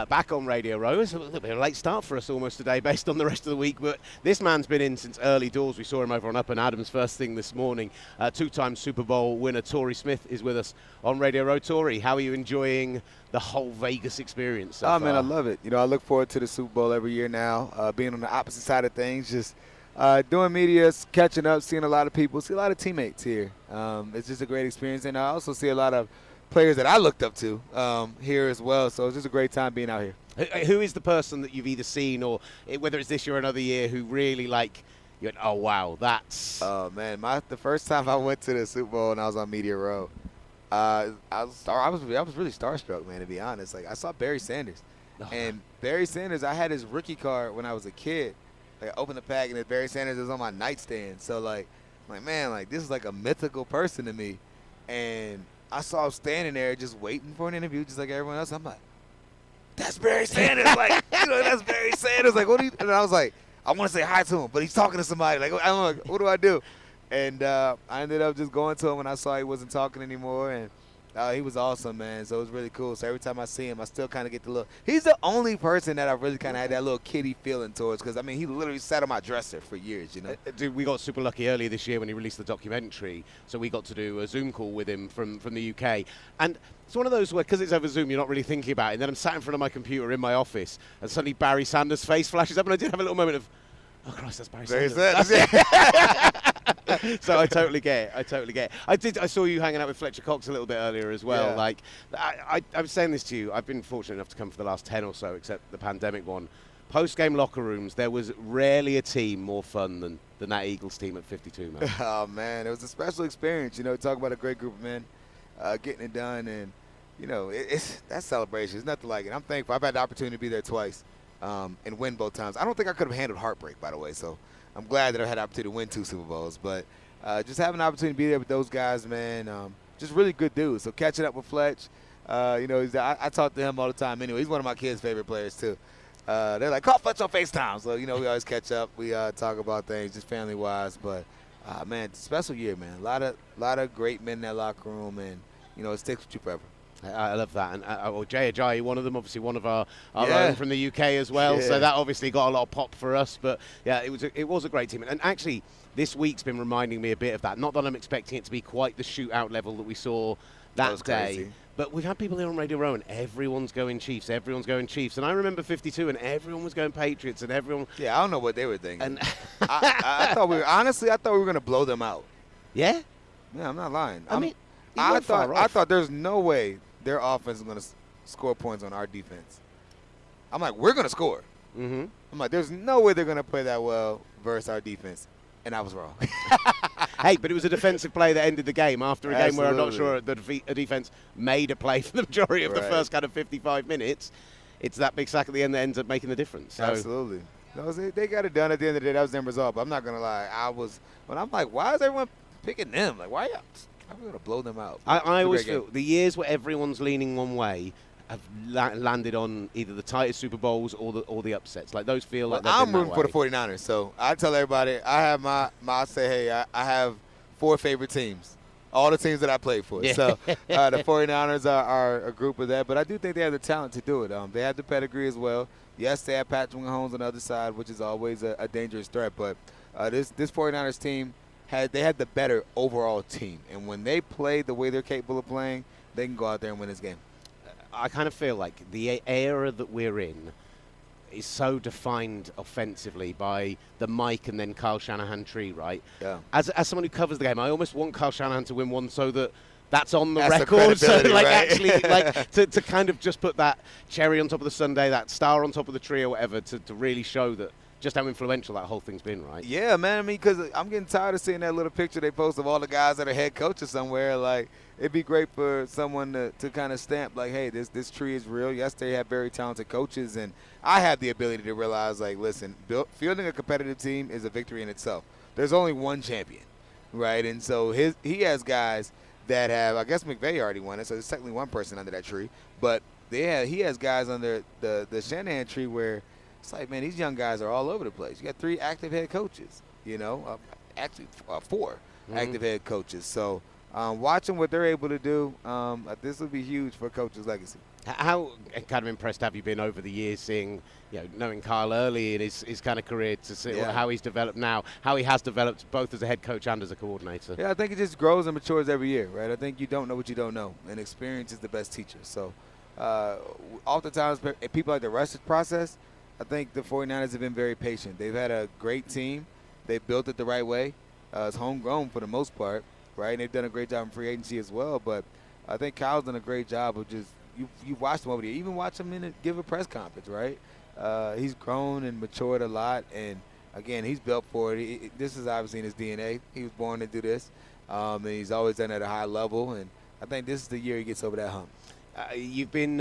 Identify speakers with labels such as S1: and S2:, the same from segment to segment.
S1: back on Radio Row. It's a little bit of a late start for us almost today based on the rest of the week, but this man's been in since early doors. We saw him over on Up and Adams first thing this morning. Two-time Super Bowl winner Torrey Smith is with us on Radio Row. Torrey, how are you enjoying the whole Vegas experience so far?
S2: Man, I love it. I look forward to the Super Bowl every year now, being on the opposite side of things, just doing media, catching up, seeing a lot of people, see a lot of teammates here. It's just a great experience, and I also see a lot of players that I looked up to here as well, so it's just a great time being out here.
S1: Who is the person that you've either seen or whether it's this year or another year who really you went, oh wow, that's...
S2: Oh man, the first time I went to the Super Bowl and I was on Media Row, I was really starstruck, man, to be honest. I saw Barry Sanders. And Barry Sanders, I had his rookie card when I was a kid. I opened the pack and Barry Sanders was on my nightstand. So man, this is like a mythical person to me. And I saw him standing there just waiting for an interview just like everyone else. I'm like, that's Barry Sanders. That's Barry Sanders. What do you? And I was like, I want to say hi to him, but he's talking to somebody. I'm like, what do I do? And I ended up just going to him when I saw he wasn't talking anymore. And he was awesome, man. So it was really cool. So every time I see him, I still kind of get the look. He's the only person that I really kind of had that little kiddie feeling towards because, he literally sat on my dresser for years,
S1: Dude, we got super lucky earlier this year when he released the documentary. So we got to do a Zoom call with him from the UK. And it's one of those where, because it's over Zoom, you're not really thinking about it. And then I'm sat in front of my computer in my office, and suddenly Barry Sanders' face flashes up, and I did have a little moment of, oh, Christ, that's Barry Sanders. So I totally get it. I saw you hanging out with Fletcher Cox a little bit earlier as well.
S2: Yeah.
S1: I was saying this to you. I've been fortunate enough to come for the last 10 or so, except the pandemic one. Post-game locker rooms, there was rarely a team more fun than that Eagles team at 52, man.
S2: Oh, man, it was a special experience. Talk about a great group of men getting it done. And, it's that celebration. It's nothing like it. I'm thankful. I've had the opportunity to be there twice and win both times. I don't think I could have handled heartbreak, by the way, so I'm glad that I had the opportunity to win 2 Super Bowls. But just having the opportunity to be there with those guys, man, just really good dudes. So catching up with Fletch, I talk to him all the time anyway. He's one of my kids' favorite players, too. They're like, call Fletch on FaceTime. So, we always catch up. We talk about things just family-wise. But, man, special year, man. A lot of great men in that locker room, and, it sticks with you forever.
S1: I love that. And Jay Ajayi, one of them, obviously one of our own from the UK as well. Yeah. So that obviously got a lot of pop for us. But, yeah, it was a great team. And actually, this week's been reminding me a bit of that. Not that I'm expecting it to be quite the shootout level that we saw that day.
S2: Crazy.
S1: But we've had people here on Radio Row, and everyone's going Chiefs. Everyone's going Chiefs. And I remember 52, and everyone was going Patriots, and everyone.
S2: Yeah, I don't know what they were thinking. And I thought we were going to blow them out.
S1: Yeah?
S2: Yeah, I'm not lying.
S1: I
S2: thought there's no way their offense is going to score points on our defense. I'm like, we're going to score.
S1: Mm-hmm.
S2: I'm like, there's no way they're going to play that well versus our defense. And I was wrong.
S1: Hey, but it was a defensive play that ended the game after a game where I'm not
S2: Absolutely.
S1: sure the defense made a play for the majority of the first kind of 55 minutes. It's that big sack at the end that ends up making the difference. So.
S2: Absolutely. They got it done at the end of the day. That was the end result. But I'm not going to lie. I'm like, why is everyone picking them? Why I'm going to blow them out.
S1: I always feel the years where everyone's leaning one way have landed on either the tightest Super Bowls or the upsets. Those feel like
S2: I'm rooting for the 49ers. So I tell everybody, I have I say, hey, I have 4 favorite teams. All the teams that I played for. Yeah. So the 49ers are a group of that. But I do think they have the talent to do it. They have the pedigree as well. Yes, they have Patrick Mahomes on the other side, which is always a dangerous threat. But this 49ers team, they had the better overall team. And when they play the way they're capable of playing, they can go out there and win this game.
S1: I kind of feel like the era that we're in is so defined offensively by the Mike and then Kyle Shanahan tree, right?
S2: Yeah.
S1: As someone who covers the game, I almost want Kyle Shanahan to win one so that's on the
S2: That's
S1: record. So
S2: right?
S1: actually, to kind of just put that cherry on top of the sundae, that star on top of the tree or whatever, to really show that just how influential that whole thing's been, right?
S2: Yeah, man. Because I'm getting tired of seeing that little picture they post of all the guys that are head coaches somewhere. It'd be great for someone to kind of stamp, hey, this tree is real. Yes, they have very talented coaches, and I have the ability to realize, listen, fielding a competitive team is a victory in itself. There's only one champion, right? And so he has guys that have, I guess McVay already won it, so there's technically one person under that tree. But he has guys under the Shanahan tree where it's man, these young guys are all over the place. You got 3 active head coaches, actually 4 active head coaches. So watching what they're able to do, this will be huge for Coach's legacy.
S1: How kind of impressed have you been over the years seeing, knowing Kyle early in his kind of career to see how he's developed now, how he has developed both as a head coach and as a coordinator?
S2: Yeah, I think it just grows and matures every year, right? I think you don't know what you don't know, and experience is the best teacher. So oftentimes, people like the rush process, I think the 49ers have been very patient. They've had a great team. They've built it the right way. It's homegrown for the most part, right? And they've done a great job in free agency as well. But I think Kyle's done a great job of just you watched him over there. Even watch him give a press conference, right? He's grown and matured a lot. And, again, he's built for it. This is obviously in his DNA. He was born to do this. And he's always done it at a high level. And I think this is the year he gets over that hump.
S1: You've been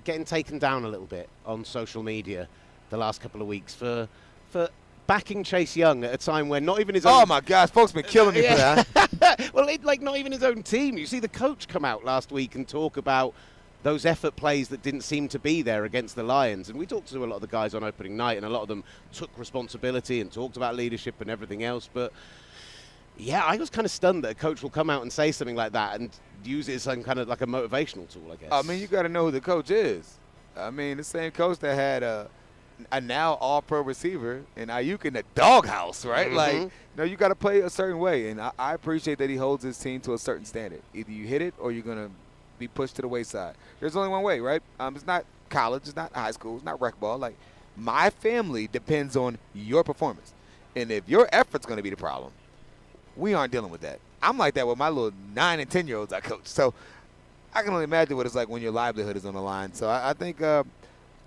S1: getting taken down a little bit on social media the last couple of weeks for backing Chase Young at a time when not even his own...
S2: Oh, my gosh. Folks been killing me for that.
S1: Well, not even his own team. You see the coach come out last week and talk about those effort plays that didn't seem to be there against the Lions. And we talked to a lot of the guys on opening night, and a lot of them took responsibility and talked about leadership and everything else. But, yeah, I was kind of stunned that a coach will come out and say something like that and use it as some kind of like a motivational tool, I guess.
S2: I mean, you got to know who the coach is. I mean, the same coach that had a now all-pro receiver and Ayuk in the doghouse, right?
S1: Mm-hmm.
S2: Like, you got to play a certain way. And I appreciate that he holds his team to a certain standard. Either you hit it or you're going to be pushed to the wayside. There's only one way, right? It's not college, it's not high school, it's not rec ball. Like, my family depends on your performance. And if your effort's going to be the problem, we aren't dealing with that. I'm like that with my little 9 and 10-year-olds I coach. So I can only imagine what it's like when your livelihood is on the line. So I think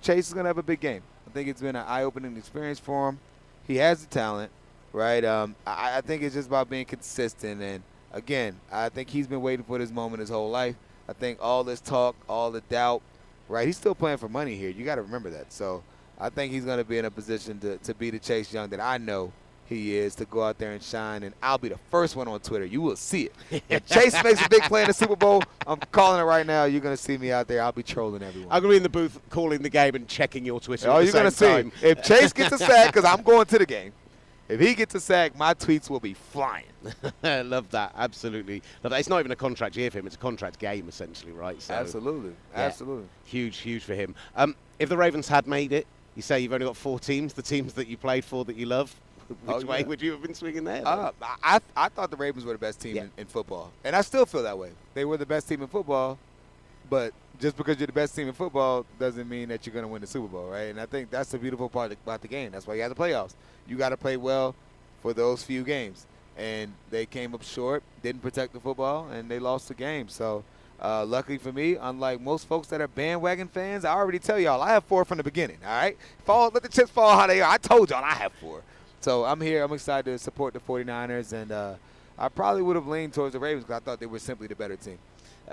S2: Chase is going to have a big game. I think it's been an eye-opening experience for him. He has the talent, right? I think it's just about being consistent. And, again, I think he's been waiting for this moment his whole life. I think all this talk, all the doubt, right? He's still playing for money here. You got to remember that. So I think he's going to be in a position to be the Chase Young that I know he is, to go out there and shine. And I'll be the first one on Twitter. You will see it. If Chase makes a big play in the Super Bowl, I'm calling it right now. You're going to see me out there. I'll be trolling everyone.
S1: I'm going to be in the booth calling the game and checking your Twitter
S2: Oh,
S1: at the
S2: you're going to
S1: same time.
S2: see. If Chase gets a sack, because I'm going to the game, if he gets a sack, my tweets will be flying.
S1: Love that. Absolutely. Love that. It's not even a contract year for him. It's a contract game, essentially, right? So,
S2: Absolutely.
S1: Yeah,
S2: Absolutely.
S1: Huge for him. If the Ravens had made it, you say you've only got 4 teams, the teams that you played for that you love. Which way would you have been swinging there?
S2: I thought the Ravens were the best team in football. And I still feel that way. They were the best team in football, but just because you're the best team in football doesn't mean that you're going to win the Super Bowl, right? And I think that's the beautiful part about the game. That's why you have the playoffs. You got to play well for those few games. And they came up short, didn't protect the football, and they lost the game. So, luckily for me, unlike most folks that are bandwagon fans, I already tell y'all I have 4 from the beginning, all right? Let the chips fall how they are. I told y'all I have 4. So I'm here. I'm excited to support the 49ers, and I probably would have leaned towards the Ravens because I thought they were simply the better team.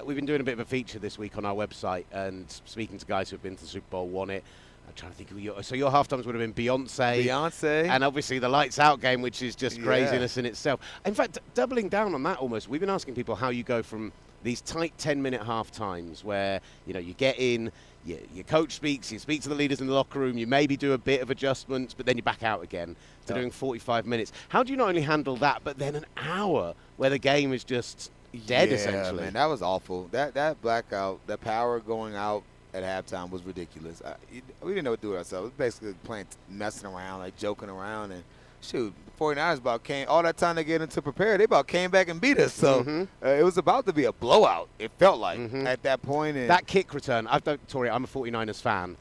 S1: We've been doing a bit of a feature this week on our website and speaking to guys who have been to the Super Bowl, won it. I'm trying to think of your halftimes would have been Beyonce. And obviously the Lights Out game, which is just craziness in itself. In fact, doubling down on that almost, we've been asking people how you go from these tight 10-minute half-times where, you get in, your coach speaks, you speak to the leaders in the locker room, you maybe do a bit of adjustments, but then you back out again to doing 45 minutes. How do you not only handle that, but then an hour where the game is just dead, essentially?
S2: Man, that was awful. That blackout, that power going out at halftime was ridiculous. We didn't know what to do with ourselves. We were basically playing, messing around, like joking around, and shoot, the 49ers all that time they get into prepare, they about came back and beat us. So it was about to be a blowout, it felt like, at that point. And
S1: that kick return, Torrey, I'm a 49ers fan.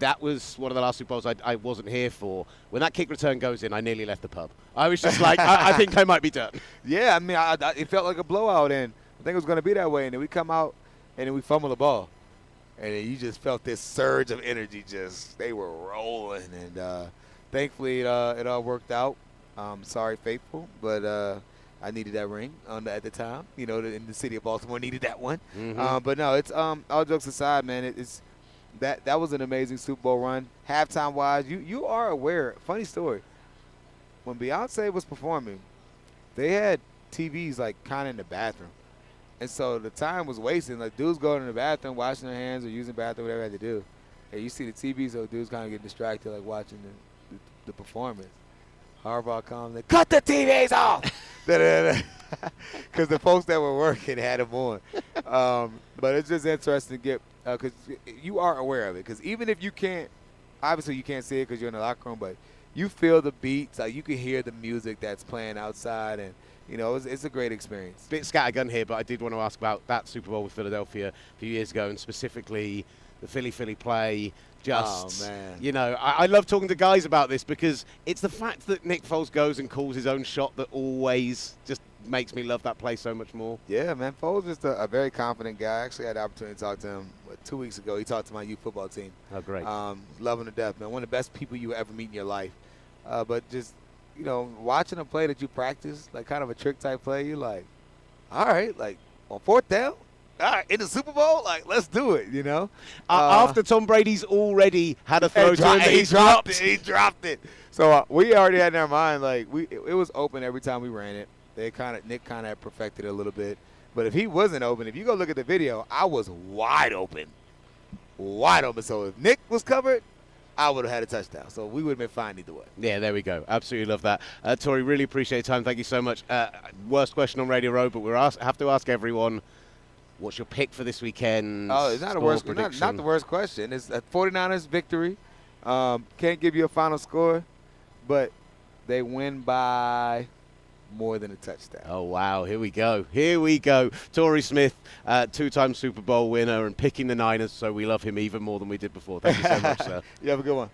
S1: That was one of the last Super Bowls I wasn't here for. When that kick return goes in, I nearly left the pub. I was just like, I think I might be done.
S2: Yeah, I mean, it felt like a blowout, and I think it was going to be that way. And then we come out, and then we fumble the ball. And then you just felt this surge of energy. They were rolling. And thankfully, it all worked out. Sorry, faithful, but I needed that ring at the time. In the city of Baltimore needed that one. But no, it's all jokes aside, man. It's that was an amazing Super Bowl run. Halftime wise, you are aware. Funny story. When Beyonce was performing, they had TVs like kind of in the bathroom. And so the time was wasting. Like, dudes going to the bathroom, washing their hands or using the bathroom, whatever they had to do. And you see the TV, so dudes kind of get distracted, like watching the performance. Harbaugh comes and cut the TVs off! Because the folks that were working had them on. But it's just interesting to get because you are aware of it. Because even if you can't, obviously you can't see it because you're in the locker room, but you feel the beats. Like you can hear the music that's playing outside, and you know it's a great experience.
S1: Bit scattergun here, but I did want to ask about that Super Bowl with Philadelphia a few years ago, and specifically the Philly play. Just,
S2: oh, man.
S1: You know, I love talking to guys about this because it's the fact that Nick Foles goes and calls his own shot that always just makes me love that play so much more.
S2: Yeah, man. Foles is a very confident guy. I actually had the opportunity to talk to him 2 weeks ago. He talked to my youth football team.
S1: Oh, great.
S2: Love him to death, man. One of the best people you ever meet in your life. But just, you know, watching a play that you practice, like kind of a trick type play, you're like, all right, like on fourth down, all right, in the Super Bowl, like let's do it, you know.
S1: After Tom Brady's already had a throw to him,
S2: he dropped it. He dropped it. So we already had in our mind, like it was open every time we ran it. Nick kind of had perfected it a little bit. But if he wasn't open, if you go look at the video, I was wide open. Wide open. So if Nick was covered, I would have had a touchdown. So we would have been fine either way.
S1: Yeah, there we go. Absolutely love that. Torrey, really appreciate your time. Thank you so much. Worst question on Radio Row, but have to ask everyone, what's your pick for this weekend?
S2: Oh, it's not not the worst question. It's a 49ers victory. Can't give you a final score, but they win by more than a touchdown.
S1: Oh, wow. Here we go. Here we go. Torrey Smith, two-time Super Bowl winner and picking the Niners, so we love him even more than we did before. Thank you so much, sir.
S2: You have a good one.